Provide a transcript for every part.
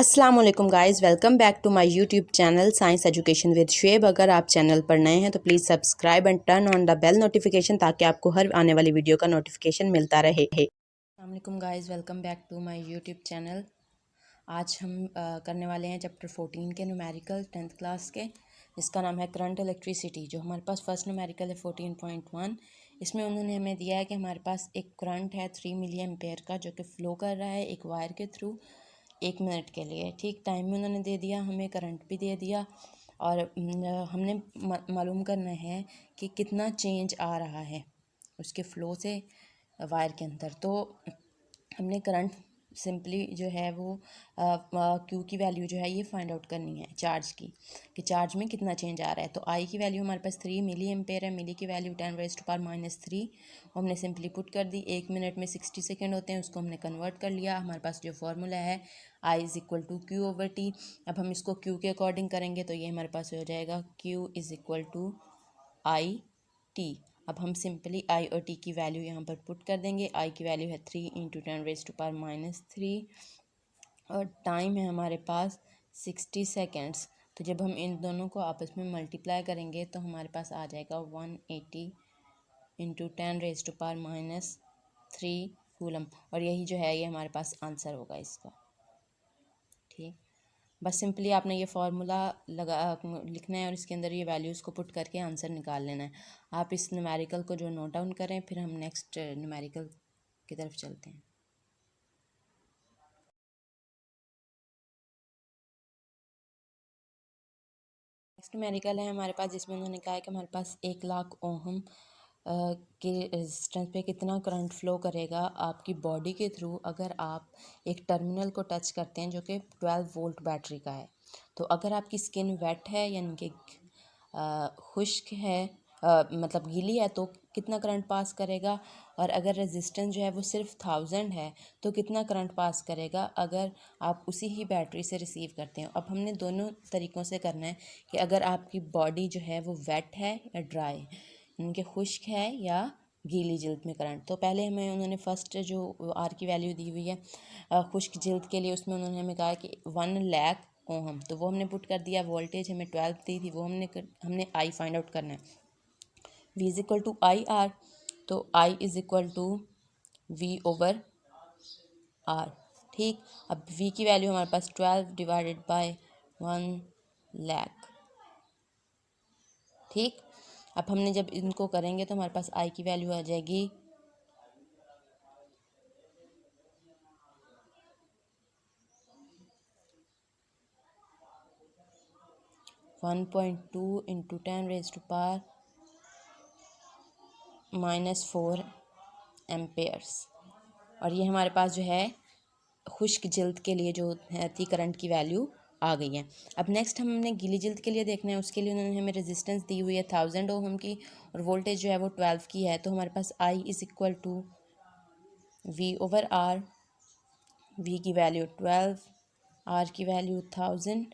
अस्सलाम वालेकुम guys, welcome back to my YouTube channel science education with Shoaib. अगर आप चैनल पर नए हैं तो please subscribe and turn on the bell notification ताकि आपको हर आने वाली वीडियो का नोटिफिकेशन मिलता रहे। अस्सलाम वालेकुम guys, welcome back to my YouTube channel. आज हम करने वाले हैं चैप्टर 14 के न्यूमेरिकल 10th क्लास के, जिसका नाम है करंट इलेक्ट्रिसिटी। जो हमारे पास फर्स्ट न्यूमेरिकल है 14.1। इसमें उन्होंने हमें दिया है कि हमारे पास एक करंट है 3 मिली एम्पेयर का, जो कि फ़्लो कर रहा है एक वायर के थ्रू 1 मिनट के लिए। ठीक टाइम में उन्होंने दे दिया, हमें करंट भी दे दिया और हमने मालूम करना है कि कितना चेंज आ रहा है उसके फ़्लो से वायर के अंदर। तो हमने करंट सिंपली जो है वो क्यू की वैल्यू जो है ये फाइंड आउट करनी है चार्ज की, कि चार्ज में कितना चेंज आ रहा है। तो आई की वैल्यू हमारे पास 3 मिली एम्पेयर है, मिली की वैल्यू 10⁻³ हमने सिंपली पुट कर दी। 1 मिनट में 60 सेकेंड होते हैं, उसको हमने कन्वर्ट कर लिया। हमारे पास जो फार्मूला है I = Q/T। अब हम इसको Q के अकॉर्डिंग करेंगे तो ये हमारे पास हो जाएगा Q = I/T। अब हम सिंपली आई और टी की वैल्यू यहाँ पर पुट कर देंगे। आई की वैल्यू है 3 × 10⁻³ और टाइम है हमारे पास 60 सेकेंड्स। तो जब हम इन दोनों को आपस में मल्टीप्लाई करेंगे तो हमारे पास आ जाएगा 180 × 10⁻³ कूलम। और यही जो है ये हमारे पास आंसर होगा इसका। ठीक, बस सिंपली आपने ये फार्मूला लिखना है और इसके अंदर ये वैल्यूज़ को पुट करके आंसर निकाल लेना है। आप इस न्यूमेरिकल को जो नोट डाउन करें, फिर हम नेक्स्ट न्यूमेरिकल की तरफ चलते हैं। नेक्स्ट न्यूमेरिकल है हमारे पास, जिसमें उन्होंने कहा है कि हमारे पास 1,00,000 ओहम के रेजिस्टेंस पे कितना करंट फ्लो करेगा आपकी बॉडी के थ्रू अगर आप एक टर्मिनल को टच करते हैं जो कि 12 वोल्ट बैटरी का है। तो अगर आपकी स्किन वेट है यानी कि खुश्क है, मतलब गीली है, तो कितना करंट पास करेगा। और अगर रेजिस्टेंस जो है वो सिर्फ 1000 है तो कितना करंट पास करेगा अगर आप उसी ही बैटरी से रिसीव करते हैं। अब हमने दोनों तरीक़ों से करना है कि अगर आपकी बॉडी जो है वो वेट है या ड्राई, यानी कि खुश्क है या गीली जिल्द में करंट। तो पहले हमें उन्होंने फ़र्स्ट जो आर की वैल्यू दी हुई है खुश्क जिल्द के लिए, उसमें उन्होंने हमें कहा कि 1,00,000 ओहम, तो वो हमने पुट कर दिया। वोल्टेज हमें 12 दी थी, वो हमने आई फाइंड आउट करना है। V = IR, तो I = V/R। ठीक, अब V की वैल्यू हमारे पास 12 / 1,00,000। ठीक, अब हमने जब इनको करेंगे तो हमारे पास I की वैल्यू आ जाएगी 1.2 × 10⁻⁻⁴ एम्पेयर्स। और ये हमारे पास जो है खुश्क जिल्द के लिए जो थी करंट की वैल्यू आ गई है। अब नेक्स्ट हमने गीली जिल्द के लिए देखना है। उसके लिए उन्होंने हमें रेजिस्टेंस दी हुई है 1000 ओहम की और वोल्टेज जो है वो 12 की है। तो हमारे पास I = V/R। V की वैल्यू 12, R की वैल्यू 1000,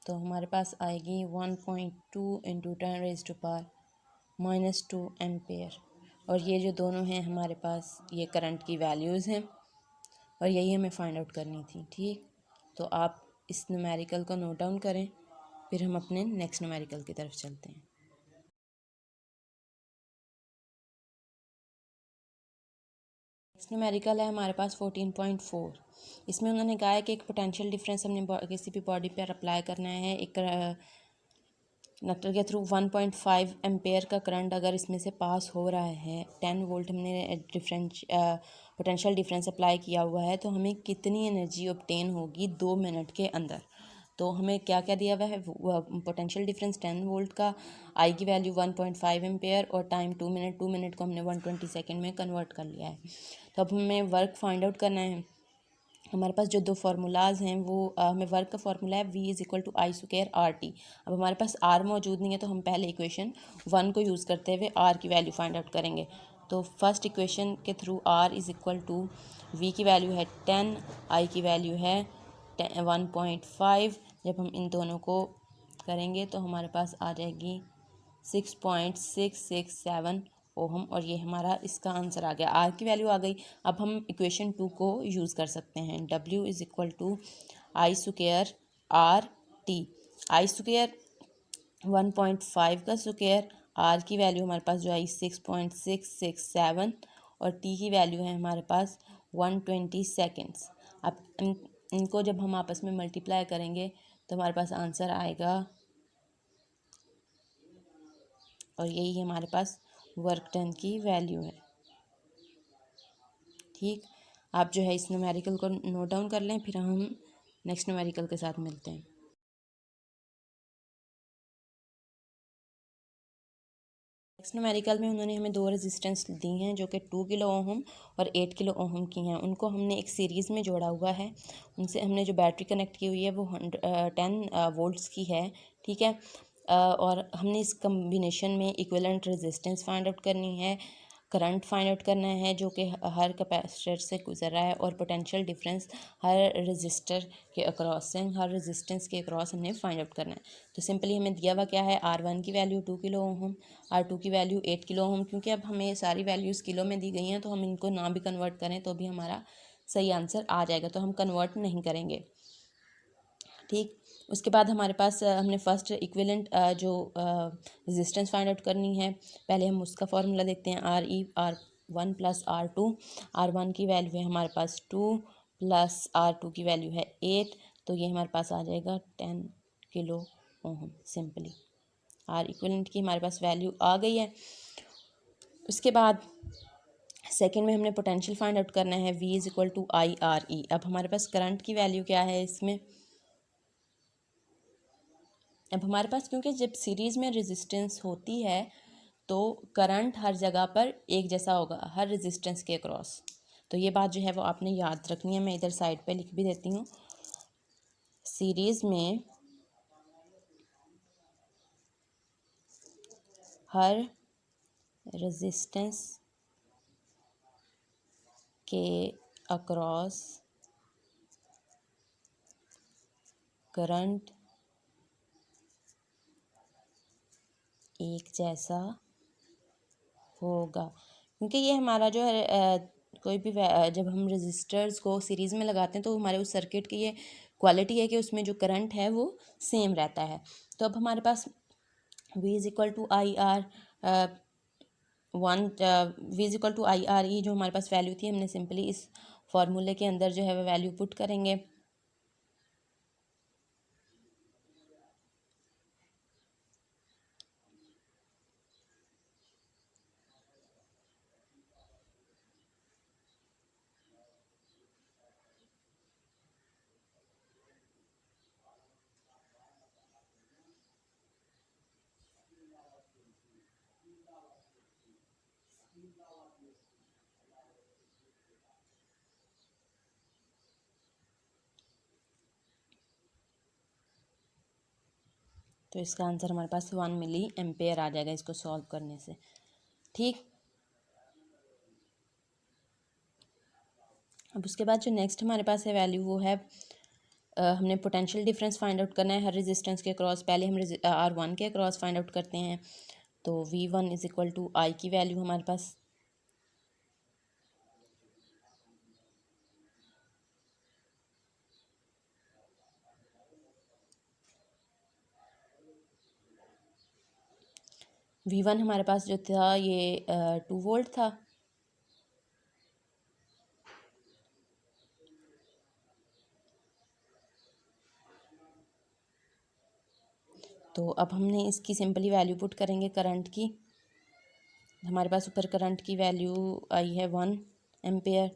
तो हमारे पास आएगी 1.2 × 10⁻⁻² एम्पेयर। और ये जो दोनों हैं हमारे पास ये करंट की वैल्यूज़ हैं और यही हमें फाइंड आउट करनी थी। ठीक, तो आप इस न्यूमेरिकल को नोट डाउन करें, फिर हम अपने नेक्स्ट न्यूमेरिकल की तरफ चलते हैं। नेक्स्ट न्यूमेरिकल है हमारे पास 14.4। इसमें उन्होंने कहा है कि एक पोटेंशियल डिफरेंस हमने किसी भी बॉडी पर अप्लाई करना है। एक कंडक्टर के थ्रू 1.5 एम्पेयर का करंट अगर इसमें से पास हो रहा है, 10 वोल्ट हमने पोटेंशियल डिफरेंस अप्लाई किया हुआ है, तो हमें कितनी एनर्जी ऑब्टेन होगी 2 मिनट के अंदर। तो हमें क्या क्या दिया हुआ है, पोटेंशियल डिफरेंस 10 वोल्ट का, आई की वैल्यू 1.5 एम्पेयर और टाइम 2 मिनट। 2 मिनट को हमने 120 सेकेंड में कन्वर्ट कर लिया है। तो अब हमें वर्क फाइंड आउट करना है। हमारे पास जो दो फार्मूलाज हैं वो हमें वर्क का फार्मूला है V = I²RT। अब हमारे पास R मौजूद नहीं है तो हम पहले इक्वेशन 1 को यूज़ करते हुए R की वैल्यू फाइंड आउट करेंगे। तो फर्स्ट इक्वेशन के थ्रू R = V की वैल्यू है 10, I की वैल्यू है 1.5। जब हम इन दोनों को करेंगे तो हमारे पास आ जाएगी 6.667 ओहम, और ये हमारा इसका आंसर आ गया। आर की वैल्यू आ गई। अब हम इक्वेशन 2 को यूज़ कर सकते हैं। W is equal to I square R T. I square 1.5 का स्क्वायर, आर की वैल्यू हमारे पास जो आई 6.667 और टी की वैल्यू है हमारे पास 120 सेकेंड्स। अब इनको जब हम आपस में मल्टीप्लाई करेंगे तो हमारे पास आंसर आएगा, और यही हमारे पास वर्क डन की वैल्यू है। ठीक, आप जो है इस न्यूमेरिकल को नोट डाउन कर लें, फिर हम नेक्स्ट न्यूमेरिकल के साथ मिलते हैं। नेक्स्ट न्यूमेरिकल में उन्होंने हमें दो रेजिस्टेंस दी हैं जो कि 2 किलो ओहम और 8 किलो ओहम की हैं। उनको हमने एक सीरीज़ में जोड़ा हुआ है। उनसे हमने जो बैटरी कनेक्ट की हुई है वो 10 वोल्ट्स की है। ठीक है, और हमने इस कम्बिनेशन में इक्विवेलेंट रेजिस्टेंस फाइंड आउट करनी है, करंट फाइंड आउट करना है जो कि हर कैपेसिटर से गुजर रहा है, और पोटेंशियल डिफरेंस हर रेजिस्टर के अक्रॉस से, हर रेजिस्टेंस के अक्रॉस हमने फाइंड आउट करना है। तो सिंपली हमें दिया हुआ क्या है, R1 की वैल्यू 2 किलो ओहम, R2 की वैल्यू 8 किलो ओहम। क्योंकि अब हमें सारी वैल्यूज़ किलो में दी गई हैं तो हम इनको ना भी कन्वर्ट करें तो भी हमारा सही आंसर आ जाएगा, तो हम कन्वर्ट नहीं करेंगे। ठीक, उसके बाद हमारे पास हमने फर्स्ट इक्विवेलेंट जो रेजिस्टेंस फाइंड आउट करनी है। पहले हम उसका फॉर्मूला देखते हैं, R1 प्लस R1 की वैल्यू है हमारे पास 2 प्लस R2 की वैल्यू है 8, तो ये हमारे पास आ जाएगा 10 kilo ohm. Simply R equivalent की हमारे पास वैल्यू आ गई है। उसके बाद सेकेंड में हमने पोटेंशियल फाइंड आउट करना है, V is equal to IRE। अब हमारे पास करंट की वैल्यू क्या है इसमें, अब हमारे पास क्योंकि जब सीरीज़ में रेजिस्टेंस होती है तो करंट हर जगह पर एक जैसा होगा, हर रेजिस्टेंस के अक्रॉस। तो ये बात जो है वो आपने याद रखनी है। मैं इधर साइड पे लिख भी देती हूँ। सीरीज़ में हर रेजिस्टेंस के अक्रॉस करंट एक जैसा होगा, क्योंकि ये हमारा जो है कोई भी जब हम रेजिस्टर्स को सीरीज़ में लगाते हैं तो हमारे उस सर्किट की ये क्वालिटी है कि उसमें जो करंट है वो सेम रहता है। तो अब हमारे पास V is equal to I R V is equal to IRE जो हमारे पास वैल्यू थी, हमने सिंपली इस फॉर्मूले के अंदर जो है वो वैल्यू पुट करेंगे। तो इसका आंसर हमारे पास 1 मिली एम्पेयर आ जाएगा इसको सॉल्व करने से। ठीक, अब उसके बाद जो नेक्स्ट हमारे पास है वैल्यू वो है हमने पोटेंशियल डिफरेंस फाइंड आउट करना है हर रेजिस्टेंस के क्रॉस। पहले हम R1 के क्रॉस फाइंड आउट करते हैं। तो V1 इज़ इक्वल टू आई की वैल्यू हमारे पास V1 हमारे पास जो था ये 2 वोल्ट था। तो अब हमने इसकी सिंपली वैल्यू पुट करेंगे करंट की। हमारे पास ऊपर करंट की वैल्यू आई है 1 एम्पेयर,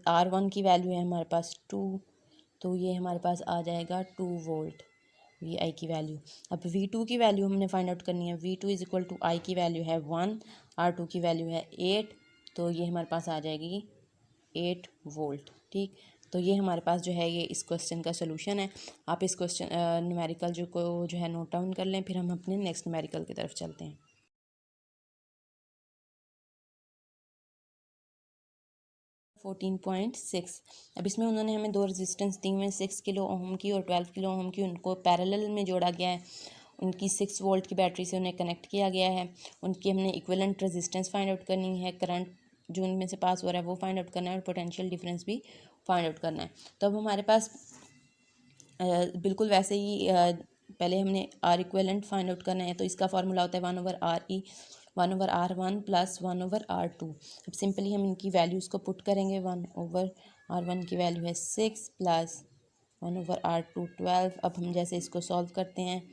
R1 की वैल्यू है हमारे पास 2, तो ये हमारे पास आ जाएगा 2 वोल्ट VI की वैल्यू। अब V2 की वैल्यू हमने फाइंड आउट करनी है। V2 इज़ इक्वल टू आई की वैल्यू है 1, R2 की वैल्यू है 8, तो ये हमारे पास आ जाएगी 8 वोल्ट। ठीक, तो ये हमारे पास जो है ये इस क्वेश्चन का सोल्यूशन है। आप इस क्वेश्चन न्यूमेरिकल जो है नोट डाउन कर लें, फिर हम अपने नेक्स्ट न्यूमेरिकल की तरफ चलते हैं। 14.6। अब इसमें उन्होंने हमें दो रेजिस्टेंस दी हुई हैं, 6 किलो ओहम की और 12 किलो ओहम की। उनको पैरेलल में जोड़ा गया है उनकी 6 वोल्ट की बैटरी से उन्हें कनेक्ट किया गया है। उनकी हमने इक्विवेलेंट रेजिस्टेंस फाइंड आउट करनी है, करंट जो उनमें से पास हो रहा है वो फाइंड आउट करना है और पोटेंशियल डिफरेंस भी फाइंड आउट करना है। तो अब हमारे पास बिल्कुल वैसे ही पहले हमने आर इक्विवेलेंट फाइंड आउट करना है, तो इसका फार्मूला होता है 1/RE 1/R1 प्लस 1/R2। अब सिंपली हम इनकी वैल्यूज़ को पुट करेंगे। 1/R1 की वैल्यू है 6 प्लस 1/R2 12। अब हम जैसे इसको सॉल्व करते हैं,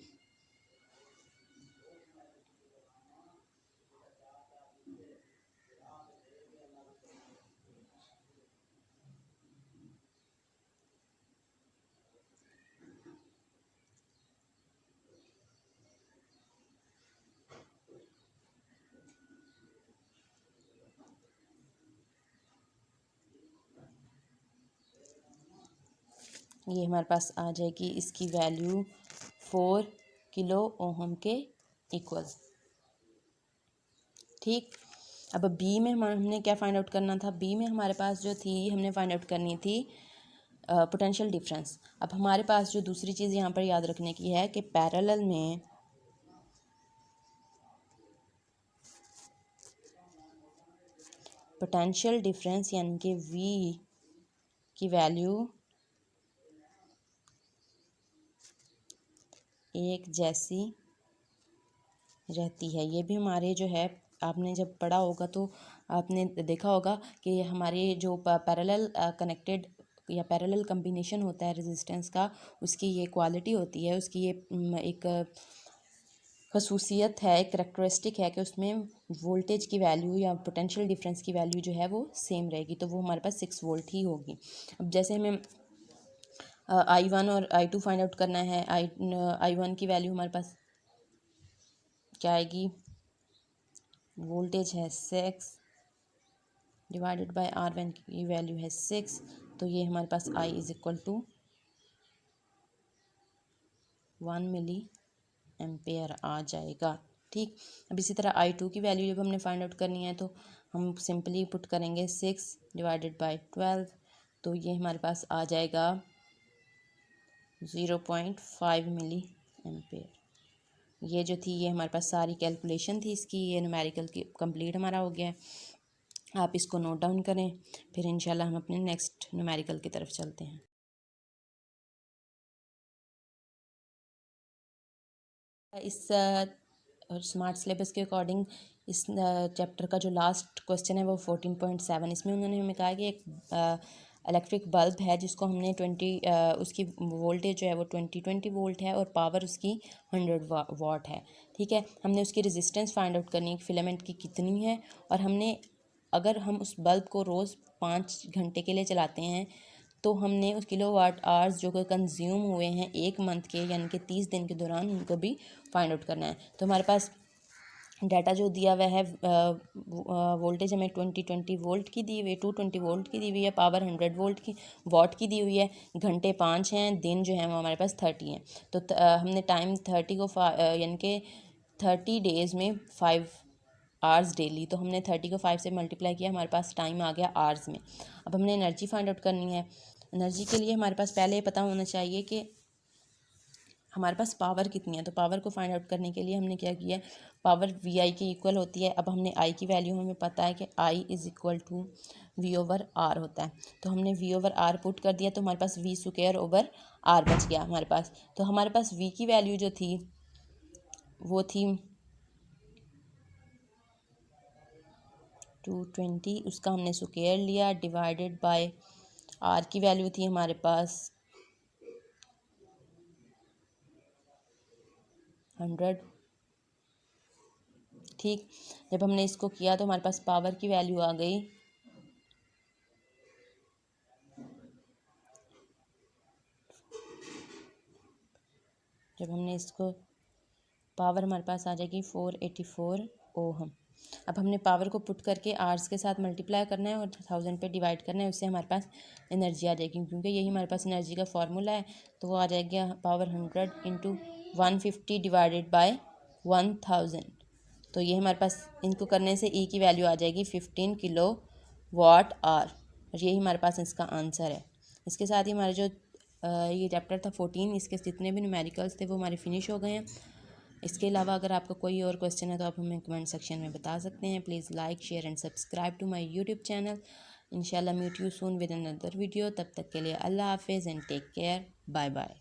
ये हमारे पास आ जाएगी इसकी वैल्यू 4 किलो ओहम के इक्वल। ठीक, अब बी में हमने क्या फाइंड आउट करना था? बी में हमारे पास जो थी हमने फाइंड आउट करनी थी पोटेंशियल डिफरेंस। अब हमारे पास जो दूसरी चीज़ यहाँ पर याद रखने की है कि पैरेलल में पोटेंशियल डिफरेंस यानी कि वी की वैल्यू एक जैसी रहती है। ये भी हमारे जो है आपने जब पढ़ा होगा तो आपने देखा होगा कि हमारे जो पैरेलल कनेक्टेड या पैरेलल कम्बिनेशन होता है रेजिस्टेंस का, उसकी ये क्वालिटी होती है, उसकी ये एक खसूसियत है, एक करेक्टरिस्टिक है कि उसमें वोल्टेज की वैल्यू या पोटेंशियल डिफरेंस की वैल्यू जो है वो सेम रहेगी, तो वो हमारे पास 6 वोल्ट ही होगी। अब जैसे हमें I1 और I2 फाइंड आउट करना है। I1 की वैल्यू हमारे पास क्या आएगी? वोल्टेज है 6 डिवाइडेड बाय R1 की वैल्यू है 6, तो ये हमारे पास I is equal to 1 milliampere आ जाएगा। ठीक, अब इसी तरह I2 की वैल्यू जब हमने फाइंड आउट करनी है तो हम सिंपली पुट करेंगे 6 डिवाइडेड बाय 12, तो ये हमारे पास आ जाएगा 0.5 मिली एम्पेयर। ये जो थी ये हमारे पास सारी कैलकुलेशन थी इसकी, ये न्यूमेरिकल की कंप्लीट हमारा हो गया है। आप इसको नोट डाउन करें, फिर इंशाल्लाह हम अपने नेक्स्ट न्यूमेरिकल की तरफ चलते हैं। इस स्मार्ट सिलेबस के अकॉर्डिंग इस चैप्टर का जो लास्ट क्वेश्चन है वो 14.7, इसमें उन्होंने हमें कहा कि एक इलेक्ट्रिक बल्ब है जिसको हमने 20 उसकी वोल्टेज जो है वो 20 वोल्ट है और पावर उसकी 100 वाट है। ठीक है, हमने उसकी रेजिस्टेंस फाइंड आउट करनी है, फिलामेंट की कितनी है, और हमने अगर हम उस बल्ब को रोज़ 5 घंटे के लिए चलाते हैं तो हमने उस किलोवाट आवर्स जो कि कंज्यूम हुए हैं 1 मंथ के यानी कि 30 दिन के दौरान उनको भी फाइंड आउट करना है। तो हमारे पास डाटा जो दिया हुआ है वोल्टेज हमें 20 वोल्ट की दी हुई है, 220 वोल्ट की दी हुई है, पावर 100 वोल्ट की वाट की दी हुई है, घंटे 5 हैं, दिन जो है वो हमारे पास 30 हैं। तो हमने टाइम 30 को यानी कि 30 डेज़ में 5 आवर्स डेली, तो हमने 30 को 5 से मल्टीप्लाई किया, हमारे पास टाइम आ गया आवर्स में। अब हमने एनर्जी फाइंड आउट करनी है। एनर्जी के लिए हमारे पास पहले पता होना चाहिए कि हमारे पास पावर कितनी है, तो पावर को फाइंड आउट करने के लिए हमने क्या किया, पावर वी आई के इक्वल होती है। अब हमने आई की वैल्यू हमें पता है कि I is equal to V over R होता है, तो हमने वी ओवर आर पुट कर दिया, तो हमारे पास वी स्क्वायर ओवर आर बच गया हमारे पास। तो हमारे पास वी की वैल्यू जो थी वो थी 220, उसका हमने स्क्वायर लिया डिवाइडेड बाय आर की वैल्यू थी हमारे पास 100। ठीक, जब हमने इसको किया तो हमारे पास पावर की वैल्यू आ गई 484 ओहम। अब हमने पावर को पुट करके आर्स के साथ मल्टीप्लाई करना है और 1000 पे डिवाइड करना है, उससे हमारे पास एनर्जी आ जाएगी, क्योंकि यही हमारे पास एनर्जी का फार्मूला है। तो वो आ जाएगा पावर 100 इंटू 150 डिवाइडेड बाय 1000। तो ये हमारे पास इनको करने से ई की वैल्यू आ जाएगी 15 किलो वाट आर, और यही हमारे पास इसका आंसर है। इसके साथ ही हमारे जो ये चैप्टर था 14, इसके जितने भी न्यूमेरिकल्स थे वो हमारे फिनिश हो गए हैं। इसके अलावा अगर आपका कोई और क्वेश्चन है तो आप हमें कमेंट सेक्शन में बता सकते हैं। Please like share and subscribe to my YouTube channel. इंशाल्लाह meet you soon with another video. तब तक के लिए अल्लाह हाफिज़ and take care. Bye bye.